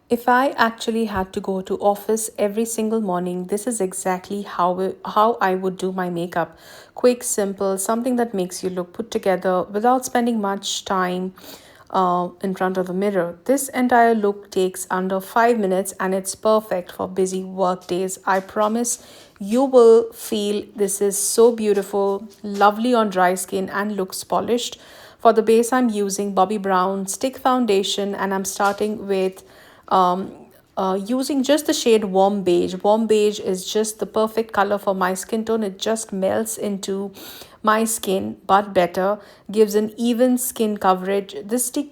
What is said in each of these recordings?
If I actually had to go to office every single morning, this is exactly how I would do my makeup. Quick, simple, something that makes you look put together without spending much time in front of a mirror. This entire look takes under 5 minutes and it's perfect for busy work days. I promise you will feel this is so beautiful, lovely on dry skin and looks polished. For the base, I'm using Bobbi Brown Stick Foundation and I'm starting with using just the shade Warm Beige. Warm Beige is just the perfect color for my skin tone. It just melts into my skin, but better, gives an even skin coverage. This stick,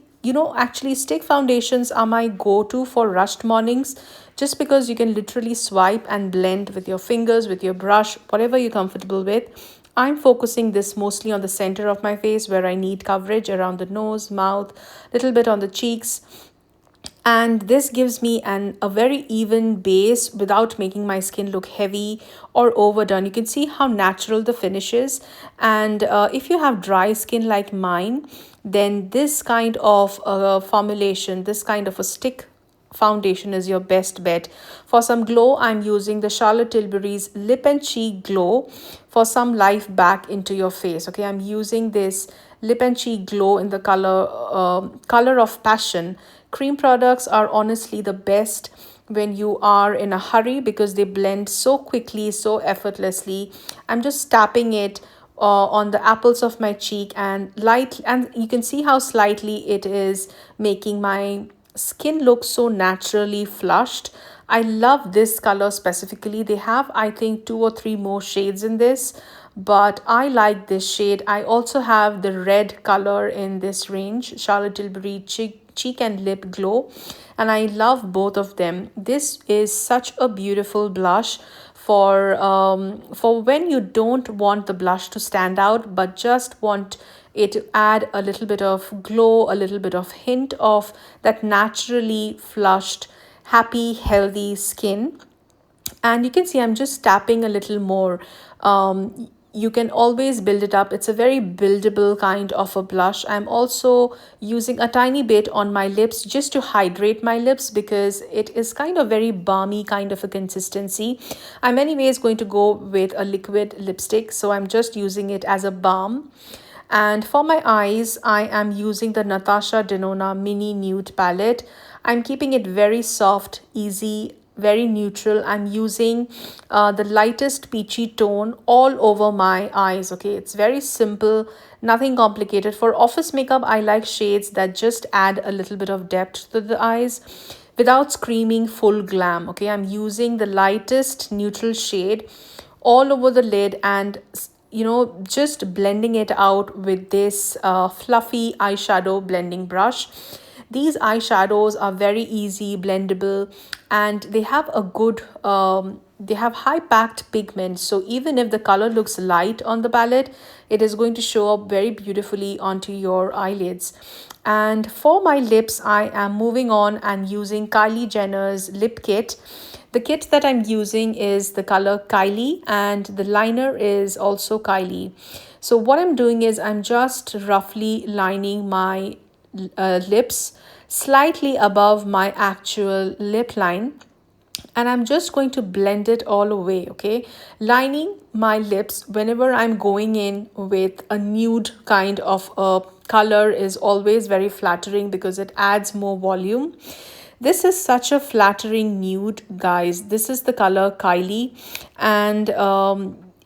actually, stick foundations are my go to for rushed mornings just because you can literally swipe and blend with your fingers, with your brush, whatever you're comfortable with. I'm focusing this mostly on the center of my face where I need coverage around the nose, mouth, little bit on the cheeks, and this gives me a very even base without making my skin look heavy or overdone. You can see how natural the finish is, and if you have dry skin like mine, then this kind of formulation, this kind of a stick foundation is your best bet. For some glow, I'm using the Charlotte Tilbury's Lip and Cheek Glow for some life back into your face. Okay, I'm using this Lip and Cheek Glow in the color of Passion. Cream products are honestly the best when you are in a hurry because they blend so quickly, so effortlessly. I'm just tapping it on the apples of my cheek and light, and you can see how slightly it is making my skin look so naturally flushed. I love this color specifically. They have, I think, two or three more shades in this, but I like this shade. I also have the red color in this range, Charlotte Tilbury Cheek and Lip Glow, and I love both of them. This is such a beautiful blush for when you don't want the blush to stand out but just want it to add a little bit of glow, a little bit of hint of that naturally flushed, happy, healthy skin. And you can see I'm just tapping a little more. You can always build it up. It's a very buildable kind of a blush. I'm also using a tiny bit on my lips just to hydrate my lips because it is kind of very balmy kind of a consistency. I'm anyways going to go with a liquid lipstick, so I'm just using it as a balm. And for my eyes, I am using the Natasha Denona Mini Nude palette. I'm keeping it very soft, easy, very neutral. I'm using the lightest peachy tone all over my eyes. Okay, it's very simple, nothing complicated. For office makeup, I like shades that just add a little bit of depth to the eyes without screaming full glam. Okay, I'm using the lightest neutral shade all over the lid and just blending it out with this fluffy eyeshadow blending brush. These eyeshadows are very easy blendable, and they have a good they have high packed pigment, so even if the color looks light on the palette, it is going to show up very beautifully onto your eyelids. And for my lips, I am moving on and using Kylie Jenner's lip kit. The kit that I'm using is the color Kylie, and the liner is also Kylie. So what I'm doing is I'm just roughly lining my lips slightly above my actual lip line, and I'm just going to blend it all away. Okay, lining my lips whenever I'm going in with a nude kind of a color is always very flattering because it adds more volume. This is such a flattering nude, guys. This is the color Kylie, and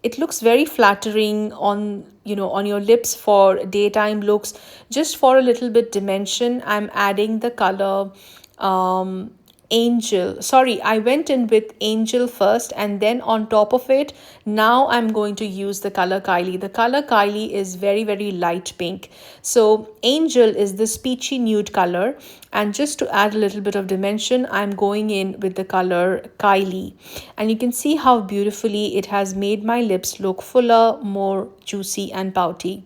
it looks very flattering on on your lips for daytime looks. Just for a little bit dimension, I'm adding the color um Angel. Sorry, I went in with Angel first and then on top of it, now I'm going to use the color Kylie. The color Kylie is very, very light pink. So Angel is this peachy nude color. And just to add a little bit of dimension, I'm going in with the color Kylie. And you can see how beautifully it has made my lips look fuller, more juicy and pouty.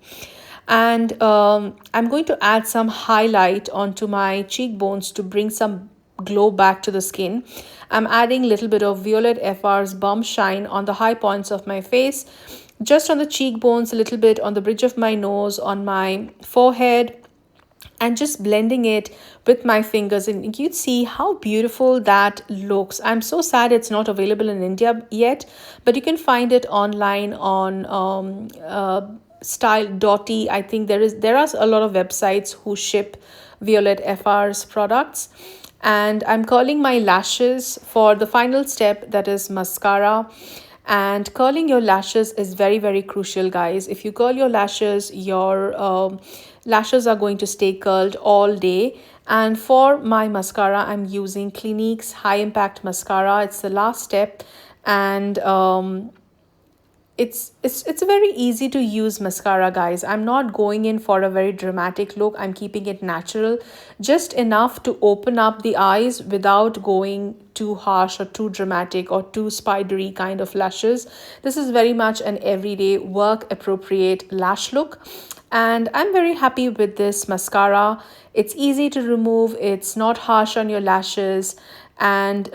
And I'm going to add some highlight onto my cheekbones to bring some glow back to the skin. I'm adding a little bit of Violette Fr's Baume Shine on the high points of my face, just on the cheekbones, a little bit on the bridge of my nose, on my forehead, and just blending it with my fingers, and you'd see how beautiful that looks. I'm so sad it's not available in India yet, but you can find it online on style dotty. I think there are a lot of websites who ship Violette Fr's products. And I'm curling my lashes for the final step, that is mascara. And curling your lashes is very, very crucial, guys. If you curl your lashes, your lashes are going to stay curled all day. And for my mascara, I'm using Clinique's High Impact Mascara. It's the last step. And it's a very easy to use mascara, guys. I'm not going in for a very dramatic look. I'm keeping it natural, just enough to open up the eyes without going too harsh or too dramatic or too spidery kind of lashes. This is very much an everyday work appropriate lash look, and I'm very happy with this mascara. It's easy to remove, it's not harsh on your lashes, and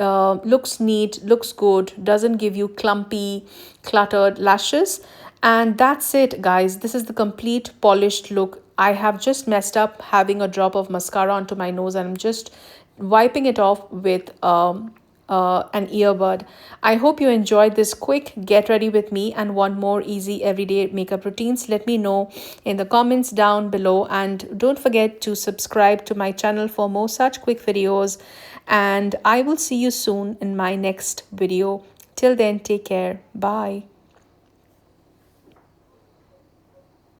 looks neat, looks good, doesn't give you clumpy, cluttered lashes. And that's it, guys. This is the complete polished look. I have just messed up having a drop of mascara onto my nose, and I'm just wiping it off with an earbud. I hope you enjoyed this quick get ready with me and want more easy everyday makeup routines. Let me know in the comments down below, and don't forget to subscribe to my channel for more such quick videos. And I will see you soon in my next video. Till then, take care. Bye.